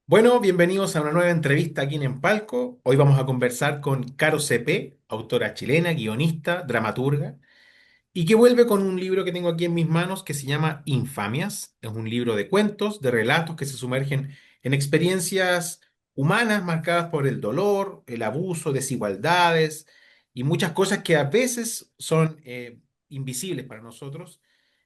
Bueno, bienvenidos a una nueva entrevista aquí en Empalco. Hoy vamos a conversar con Caro CP, autora chilena, guionista, dramaturga, y que vuelve con un libro que tengo aquí en mis manos que se llama Infamias. Es un libro de cuentos, de relatos que se sumergen en experiencias humanas marcadas por el dolor, el abuso, desigualdades y muchas cosas que a veces son invisibles para nosotros.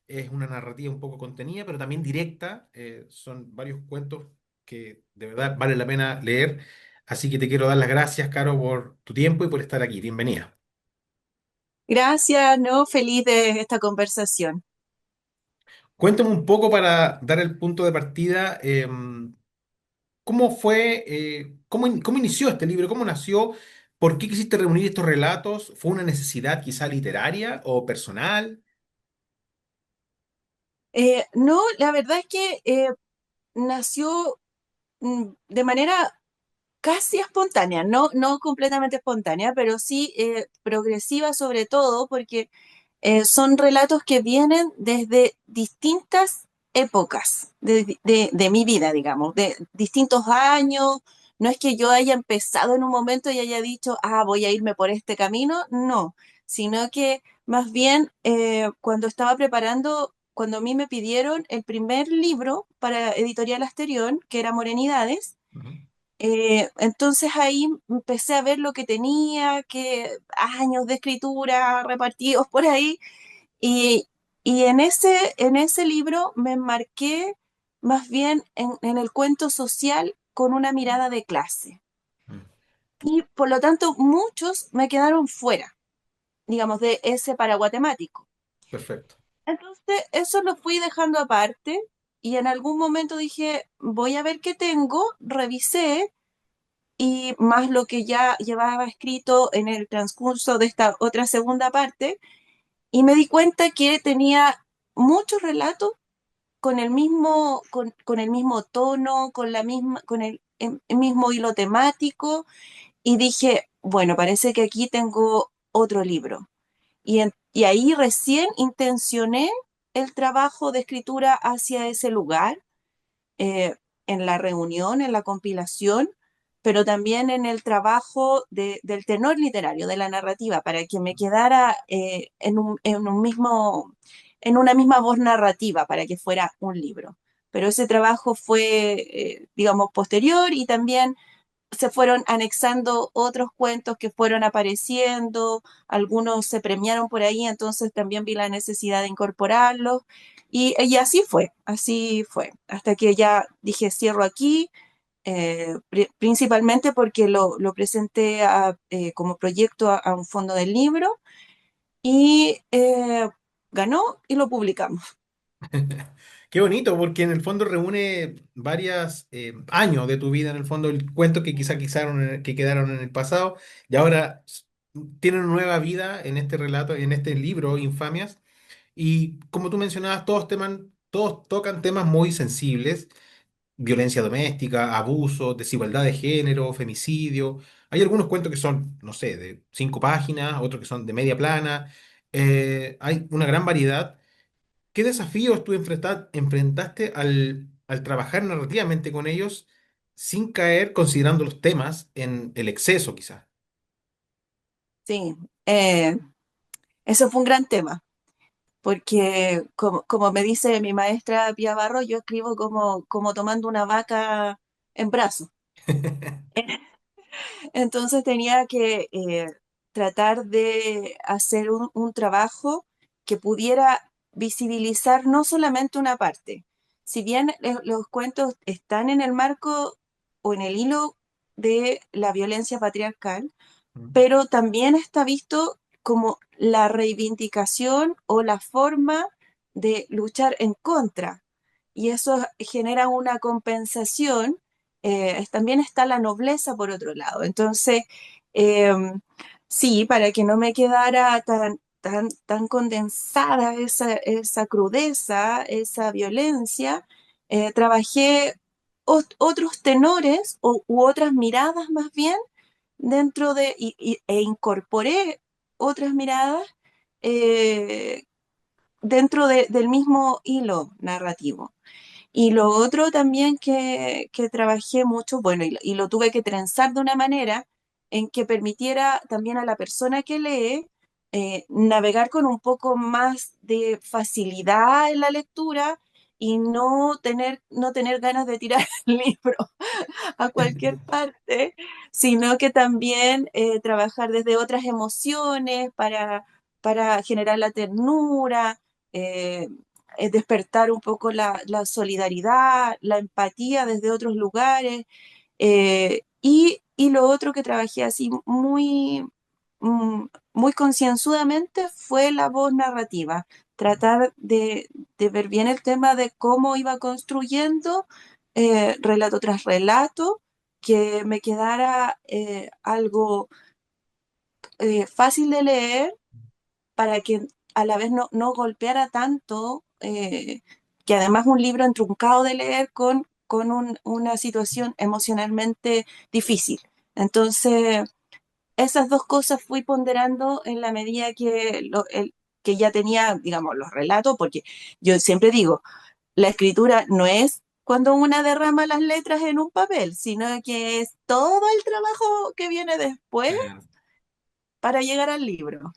Es una narrativa un poco contenida, pero también directa. Son varios cuentos que de verdad vale la pena leer. Así que te quiero dar las gracias, Caro, por tu tiempo y por estar aquí. Bienvenida. Gracias, ¿no? Feliz de esta conversación. Cuéntame un poco para dar el punto de partida. ¿Cómo fue, cómo inició este libro? ¿Cómo nació? ¿Por qué quisiste reunir estos relatos? ¿Fue una necesidad quizá literaria o personal? No, la verdad es que nació de manera casi espontánea, no completamente espontánea, pero sí progresiva sobre todo, porque son relatos que vienen desde distintas épocas de mi vida, digamos, de distintos años. No es que yo haya empezado en un momento y haya dicho, voy a irme por este camino, no, sino que más bien cuando estaba preparando, cuando a mí me pidieron el primer libro para Editorial Asterión, que era Morenidades, Ujú. entonces ahí empecé a ver lo que tenía, que años de escritura repartidos por ahí, y, y en ese libro me marqué más bien en el cuento social con una mirada de clase. Mm. Y por lo tanto, muchos me quedaron fuera, digamos, de ese paraguas temático. Perfecto. Entonces, eso lo fui dejando aparte y en algún momento dije, voy a ver qué tengo, revisé y más lo que ya llevaba escrito en el transcurso de esta otra segunda parte, y me di cuenta que tenía muchos relatos con el mismo tono, con el mismo hilo temático, y dije, bueno, parece que aquí tengo otro libro. Y ahí recién intencioné el trabajo de escritura hacia ese lugar, eh, en la reunión, en la compilación, pero también en el trabajo del tenor literario, de la narrativa, para que me quedara en una misma voz narrativa, para que fuera un libro. Pero ese trabajo fue, digamos, posterior, y también se fueron anexando otros cuentos que fueron apareciendo, algunos se premiaron por ahí, entonces también vi la necesidad de incorporarlos, y así fue, hasta que ya dije cierro aquí, principalmente porque lo presenté como proyecto a un fondo del libro, y ganó y lo publicamos. Qué bonito, porque en el fondo reúne varios años de tu vida, en el fondo, el cuento que que quedaron en el pasado y ahora tienen una nueva vida en este relato, en este libro, Infamias. Y como tú mencionabas, todos tocan temas muy sensibles: violencia doméstica, abuso, desigualdad de género, femicidio. Hay algunos cuentos que son, no sé, de 5 páginas, otros que son de media plana. Hay una gran variedad. ¿Qué desafíos tú enfrentaste al trabajar narrativamente con ellos sin caer, considerando los temas, en el exceso, quizás? Sí, eh, eso fue un gran tema, porque como me dice mi maestra Pía Barro, yo escribo como tomando una vaca en brazos. Entonces tenía que tratar de hacer un trabajo que pudiera visibilizar no solamente una parte. Si bien los cuentos están en el marco o en el hilo de la violencia patriarcal, Mm. pero también está visto como la reivindicación o la forma de luchar en contra. Y eso genera una compensación. También está la nobleza por otro lado. Entonces, eh, sí, para que no me quedara tan condensada esa crudeza, esa violencia, trabajé otros tenores u otras miradas más bien e incorporé otras miradas eh, dentro del mismo hilo narrativo. Y lo otro también que trabajé mucho, bueno, y lo tuve que trenzar de una manera en que permitiera también a la persona que lee navegar con un poco más de facilidad en la lectura y no tener ganas de tirar el libro a cualquier parte, sino que también trabajar desde otras emociones para generar la ternura, eh, despertar un poco la solidaridad, la empatía desde otros lugares. Y lo otro que trabajé así mm, muy concienzudamente fue la voz narrativa, tratar de ver bien el tema de cómo iba construyendo relato tras relato, que me quedara algo fácil de leer para que a la vez no golpeara tanto, que además un libro entruncado de leer con una situación emocionalmente difícil. Entonces, esas dos cosas fui ponderando en la medida que ya tenía, digamos, los relatos, porque yo siempre digo, la escritura no es cuando una derrama las letras en un papel, sino que es todo el trabajo que viene después Claro. para llegar al libro.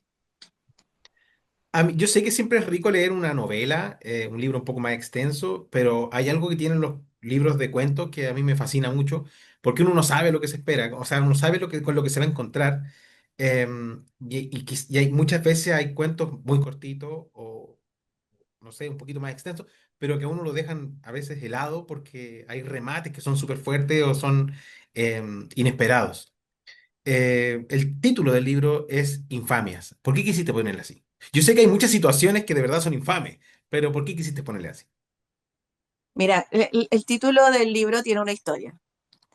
Yo sé que siempre es rico leer una novela, un libro un poco más extenso, pero hay algo que tienen los libros de cuentos que a mí me fascina mucho, porque uno no sabe lo que se espera, o sea, uno sabe con lo que se va a encontrar. Y hay, muchas veces hay cuentos muy cortitos o, no sé, un poquito más extensos, pero que a uno lo dejan a veces helado porque hay remates que son súper fuertes o son inesperados. El título del libro es Infamias. ¿Por qué quisiste ponerle así? Yo sé que hay muchas situaciones que de verdad son infames, pero ¿por qué quisiste ponerle así? Mira, el título del libro tiene una historia.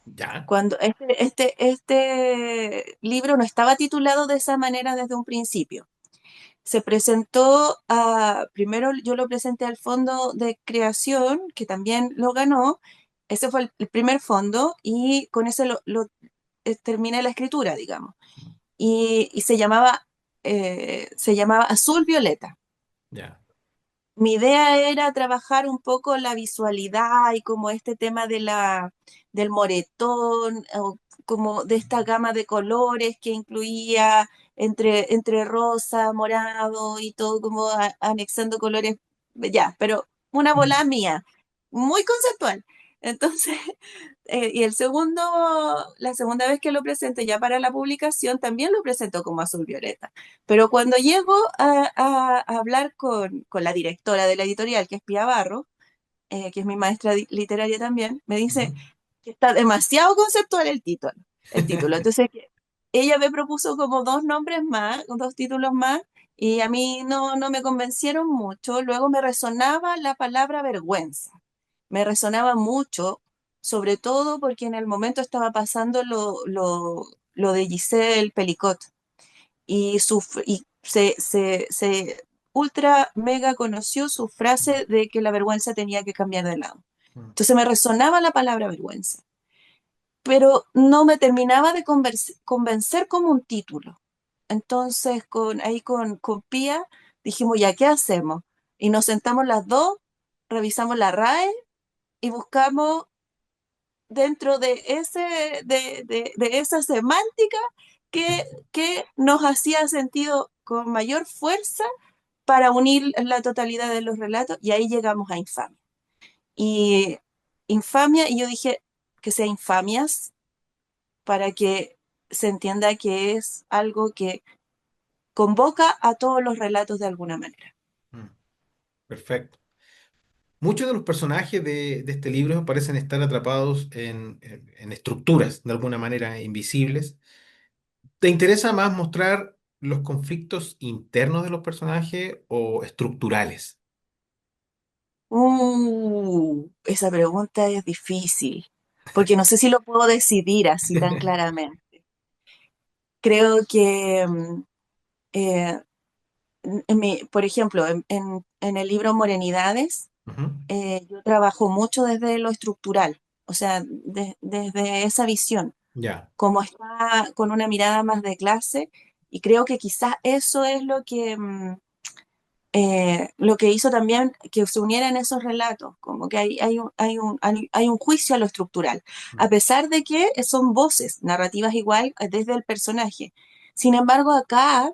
¿Ya? Cuando este libro no estaba titulado de esa manera desde un principio. Se presentó primero yo lo presenté al Fondo de Creación, que también lo ganó. Ese fue el primer fondo y con ese terminé la escritura, digamos. Y se llamaba Azul Violeta. Ya. Mi idea era trabajar un poco la visualidad y como este tema del moretón, o como de esta gama de colores que incluía entre rosa, morado y todo como anexando colores, ya, pero una bola mía, muy conceptual. Entonces, la segunda vez que lo presento ya para la publicación, también lo presento como azul violeta. Pero cuando llego a hablar con la directora de la editorial, que es Pia Barro, que es mi maestra literaria también, me Ujú. dice que está demasiado conceptual el título. Entonces, ella me propuso como dos nombres más, dos títulos más, y a mí no me convencieron mucho. Luego me resonaba la palabra vergüenza. Me resonaba mucho, sobre todo porque en el momento estaba pasando lo de Giselle Pelicot y se ultra mega conoció su frase de que la vergüenza tenía que cambiar de lado. Mm. Entonces me resonaba la palabra vergüenza, pero no me terminaba de convencer como un título. Entonces con Pía dijimos, ya, ¿qué hacemos? Y nos sentamos las dos, revisamos la RAE y buscamos dentro de esa semántica que nos hacía sentido con mayor fuerza para unir la totalidad de los relatos y ahí llegamos a Infamia. Y Infamia, y yo dije que sea infamias para que se entienda que es algo que convoca a todos los relatos de alguna manera. Mm. Perfecto. Muchos de los personajes de este libro parecen estar atrapados en estructuras, de alguna manera invisibles. ¿Te interesa más mostrar los conflictos internos de los personajes o estructurales? Esa pregunta es difícil, porque no sé si lo puedo decidir así tan claramente. Creo que, eh, por ejemplo, en el libro Morenidades, Ujú. yo trabajo mucho desde lo estructural, o sea, desde esa visión, Ya. como está con una mirada más de clase, y creo que quizás eso es lo que lo que hizo también que se unieran esos relatos, como que hay un juicio a lo estructural, a pesar de que son voces narrativas igual desde el personaje. Sin embargo, acá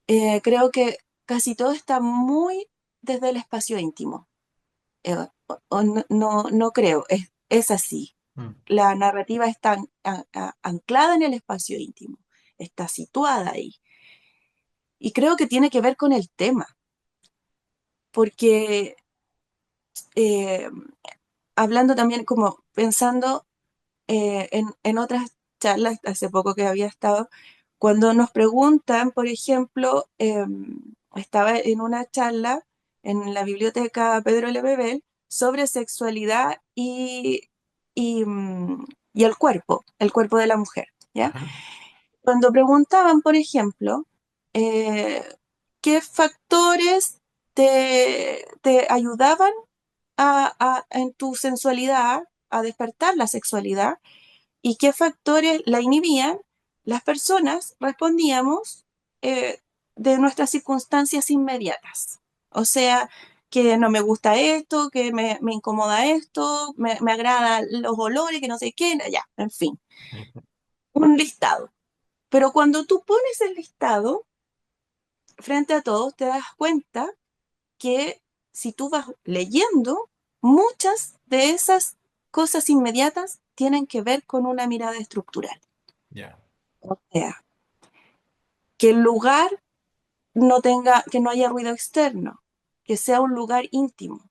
creo que casi todo está muy desde el espacio íntimo. O no, no creo, es así. Mm. La narrativa está anclada en el espacio íntimo, está situada ahí. Y creo que tiene que ver con el tema, porque eh, hablando también como pensando en otras charlas hace poco que había estado, cuando nos preguntan, por ejemplo, estaba en una charla en la biblioteca Pedro Lebebel sobre sexualidad y el cuerpo de la mujer, ¿ya? Ajá. Cuando preguntaban, por ejemplo, eh, ¿qué factores te ayudaban en tu sensualidad, a despertar la sexualidad, y qué factores la inhibían? Las personas respondíamos eh, de nuestras circunstancias inmediatas. O sea, que no me gusta esto, que me incomoda esto, me agradan los olores, que no sé qué, ya, en fin, un listado. Pero cuando tú pones el listado frente a todos, te das cuenta que si tú vas leyendo, muchas de esas cosas inmediatas tienen que ver con una mirada estructural. Ya. O sea, que el lugar no tenga, que no haya ruido externo, que sea un lugar íntimo,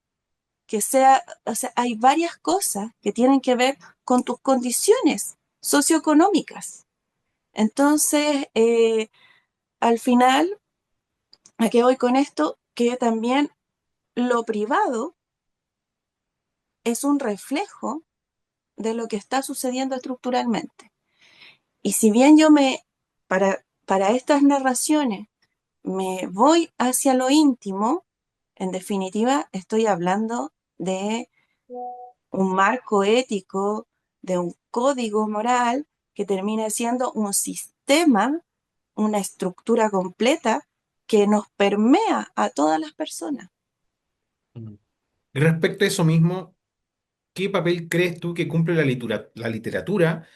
que sea, o sea, hay varias cosas que tienen que ver con tus condiciones socioeconómicas. Entonces, al final, ¿a qué voy con esto? Que también lo privado es un reflejo de lo que está sucediendo estructuralmente. Y si bien para estas narraciones, me voy hacia lo íntimo, en definitiva estoy hablando de un marco ético, de un código moral que termina siendo un sistema, una estructura completa que nos permea a todas las personas. Mm. Y respecto a eso mismo, ¿qué papel crees tú que cumple la literatura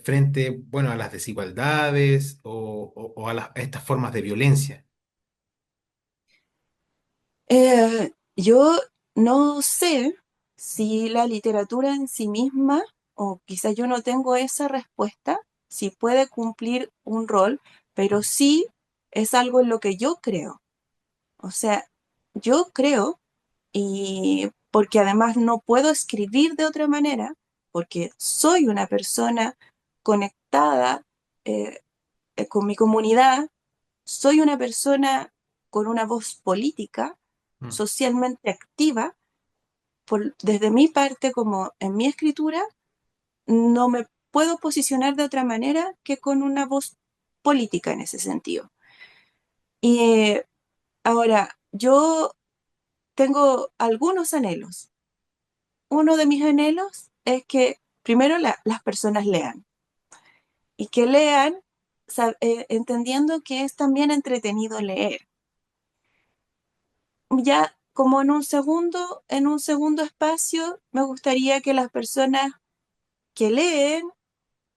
frente, bueno, a las desigualdades o a a estas formas de violencia? Yo no sé si la literatura en sí misma, o quizás yo no tengo esa respuesta, si puede cumplir un rol, pero sí es algo en lo que yo creo. O sea, yo creo, y porque además no puedo escribir de otra manera, porque soy una persona conectada eh, con mi comunidad, soy una persona con una voz política, Mm. socialmente activa. Desde mi parte, como en mi escritura, no me puedo posicionar de otra manera que con una voz política en ese sentido. Y ahora, yo tengo algunos anhelos. Uno de mis anhelos es que primero las personas lean y que lean entendiendo que es también entretenido leer. Ya como en un segundo espacio, me gustaría que las personas que leen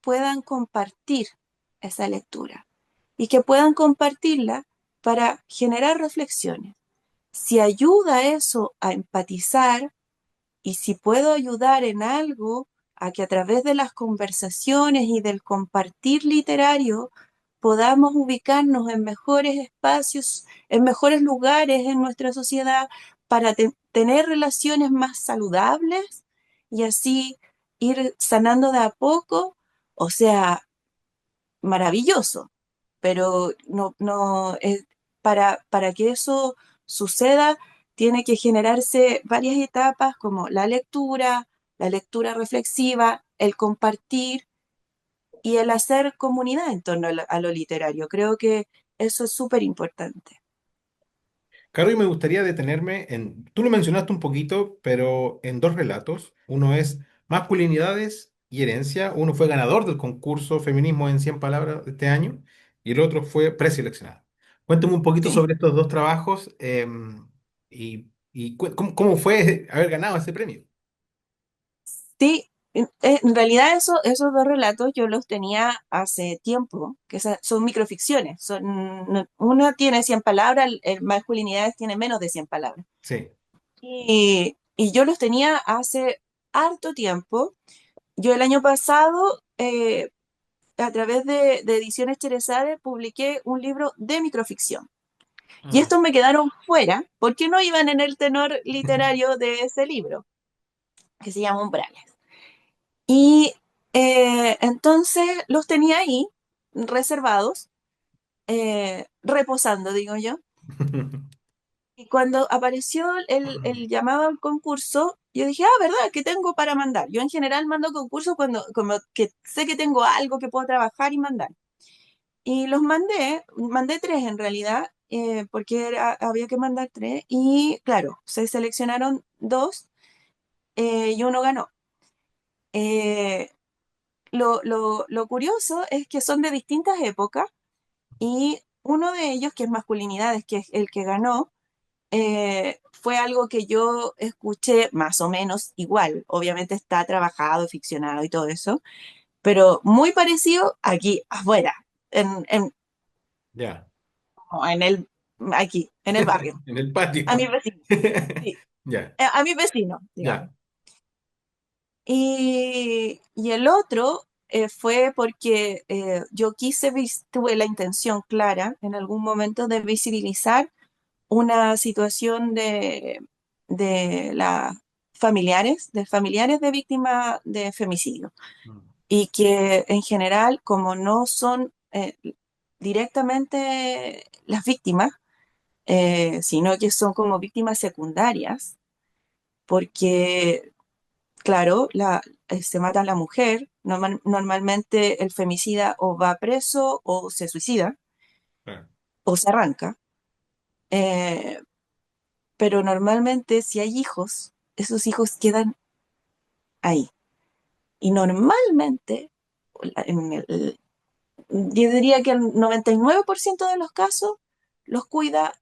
puedan compartir esa lectura y que puedan compartirla para generar reflexiones. Si ayuda eso a empatizar y si puedo ayudar en algo a que a través de las conversaciones y del compartir literario podamos ubicarnos en mejores espacios, en mejores lugares en nuestra sociedad para tener relaciones más saludables y así ir sanando de a poco, o sea, maravilloso, pero para que eso suceda, tiene que generarse varias etapas como la lectura reflexiva, el compartir y el hacer comunidad en torno a lo literario. Creo que eso es súper importante. Caro, y me gustaría detenerme en, tú lo mencionaste un poquito, pero en dos relatos. Uno es Masculinidades y Herencia. Uno fue ganador del concurso Feminismo en 100 palabras de este año y el otro fue preseleccionado. Cuéntame un poquito Sí. sobre estos dos trabajos cómo fue haber ganado ese premio. Sí, en realidad esos dos relatos yo los tenía hace tiempo, que son microficciones. Uno tiene 100 palabras, el Masculinidades tiene menos de 100 palabras. Sí. Y yo los tenía hace harto tiempo. Yo el año pasado, a través de Ediciones Cherezade, publiqué un libro de microficción. Y Ah. estos me quedaron fuera porque no iban en el tenor literario de ese libro, que se llama Umbrales. Y entonces los tenía ahí, reservados, reposando, digo yo. Y cuando apareció el llamado al concurso, yo dije, ah, ¿verdad? ¿Qué tengo para mandar? Yo en general mando concursos cuando como que sé que tengo algo que puedo trabajar y mandar. Y los mandé tres en realidad, porque había que mandar tres. Y claro, se seleccionaron dos, y uno ganó. Eh, lo curioso es que son de distintas épocas y uno de ellos, que es Masculinidades, que es el que ganó, fue algo que yo escuché más o menos igual. Obviamente está trabajado, ficcionado y todo eso, pero muy parecido aquí afuera, en, Ya. como aquí, en el barrio, En el a mi patio. vecino, sí, Ya, a mi vecino, digamos. ya. Y el otro fue porque yo tuve la intención clara en algún momento de visibilizar una situación de las de familiares de víctimas de femicidio. Mm, Y que en general, como no son directamente las víctimas, sino que son como víctimas secundarias, porque claro, se mata a la mujer. Normalmente el femicida o va preso o se suicida claro. o se arranca. Eh, pero normalmente si hay hijos, esos hijos quedan ahí. Y normalmente, en yo diría que el 99% de los casos los cuida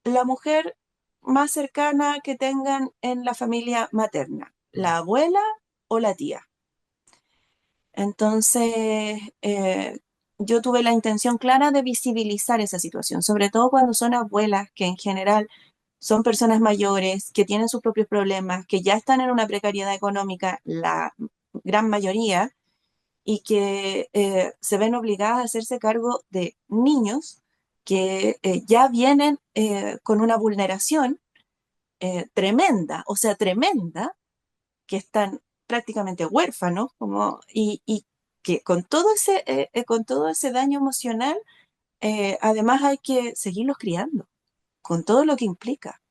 la mujer más cercana que tengan en la familia materna, Mm, la abuela o la tía. Entonces, yo tuve la intención clara de visibilizar esa situación, sobre todo cuando son abuelas, que en general son personas mayores, que tienen sus propios problemas, que ya están en una precariedad económica, la gran mayoría, y que se ven obligadas a hacerse cargo de niños que ya vienen con una vulneración tremenda, o sea, tremenda, que están prácticamente huérfanos, y que con todo ese daño emocional, además hay que seguirlos criando, con todo lo que implica.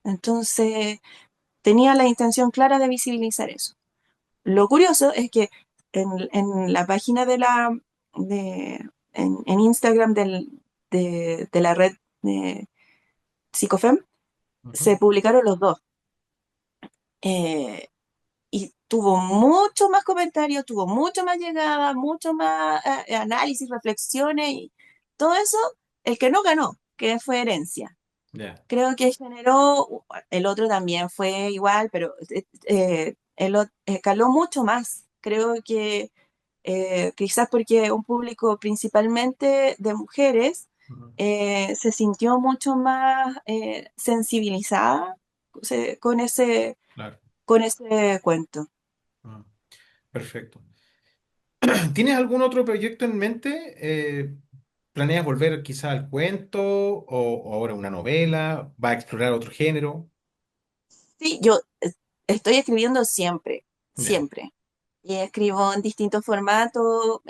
Entonces, tenía la intención clara de visibilizar eso. Lo curioso es que en la página en Instagram de la red de Psicofem, ujú. se publicaron los dos. Eh, y tuvo mucho más comentarios, tuvo mucho más llegada, mucho más análisis, reflexiones y todo eso, el que no ganó, que fue Herencia. Ya. Creo que generó, el otro también fue igual, pero caló mucho más. Creo que quizás porque un público principalmente de mujeres Ujú, se sintió mucho más sensibilizada con claro. con ese cuento. Mm, perfecto. ¿Tienes algún otro proyecto en mente? ¿Planeas volver quizá al cuento o ahora una novela? ¿Va a explorar otro género? Sí, yo estoy escribiendo siempre, Ya. siempre. Y escribo en distintos formatos,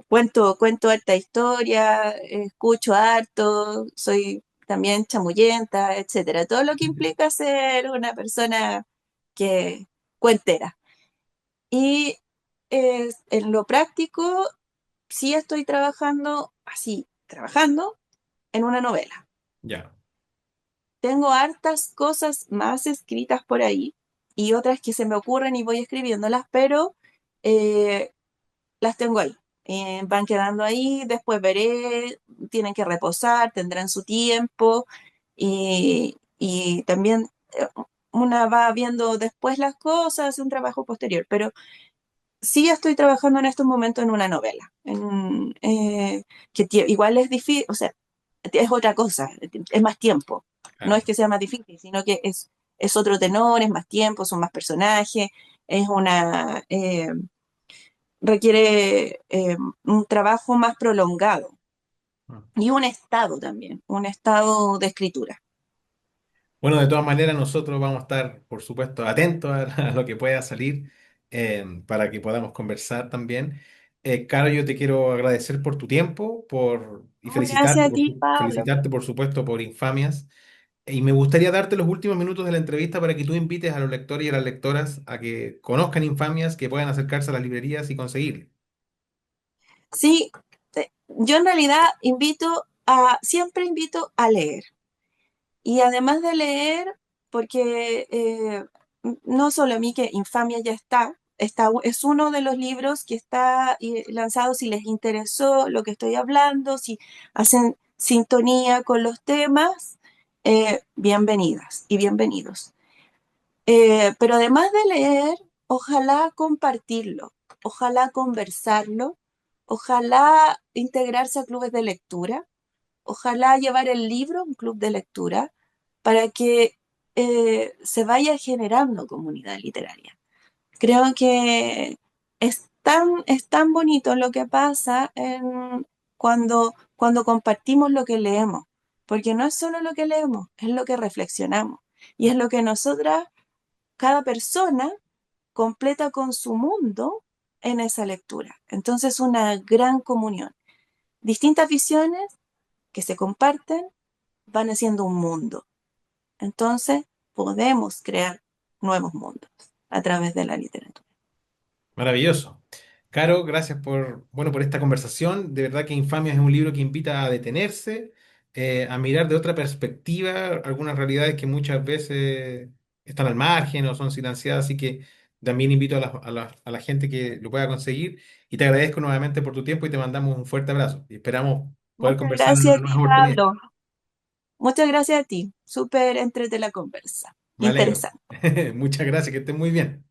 cuento harta historia, escucho harto, soy también chamullenta, etcétera. Todo lo que implica ser una persona que cuentera. Y en lo práctico, sí estoy trabajando así, trabajando en una novela. Ya. Tengo hartas cosas más escritas por ahí y otras que se me ocurren y voy escribiéndolas, pero eh, las tengo ahí. van quedando ahí, después veré, tienen que reposar, tendrán su tiempo y también una va viendo después las cosas, hace un trabajo posterior, pero sí estoy trabajando en estos momentos en una novela, igual es difícil, o sea, es otra cosa, es más tiempo. No es Claro. que sea más difícil, sino que es otro tenor, es más tiempo, son más personajes, es una, requiere un trabajo más prolongado y un estado también, un estado de escritura. Bueno, de todas maneras, nosotros vamos a estar, por supuesto, atentos a lo que pueda salir para que podamos conversar también. Caro, yo te quiero agradecer por tu tiempo y No, gracias a ti, Pablo. felicitarte, por supuesto, por Infamias. Y me gustaría darte los últimos minutos de la entrevista para que tú invites a los lectores y a las lectoras a que conozcan Infamias, que puedan acercarse a las librerías y conseguirlo. Sí, yo en realidad siempre invito a leer. Y además de leer, porque no solo a mí que Infamia ya es uno de los libros que está lanzado si les interesó lo que estoy hablando, si hacen sintonía con los temas, bienvenidas y bienvenidos. Pero además de leer, ojalá compartirlo, ojalá conversarlo, ojalá integrarse a clubes de lectura, ojalá llevar el libro a un club de lectura para que se vaya generando comunidad literaria. Creo que es tan bonito lo que pasa cuando compartimos lo que leemos, porque no es solo lo que leemos, es lo que reflexionamos y es lo que nosotras, cada persona, completa con su mundo en esa lectura. Entonces, una gran comunión. Distintas visiones que se comparten van haciendo un mundo. Entonces, podemos crear nuevos mundos a través de la literatura. Maravilloso. Caro, gracias por esta conversación. De verdad que Infamia es un libro que invita a detenerse, a mirar de otra perspectiva algunas realidades que muchas veces están al margen o son silenciadas, así que también invito a la gente que lo pueda conseguir y te agradezco nuevamente por tu tiempo y te mandamos un fuerte abrazo y esperamos poder Muchas conversar en gracias una a nueva ti, oportunidad. Pablo. Muchas gracias a ti. Súper entrete la conversa. Me alegro. Interesante. Muchas gracias, que estés muy bien.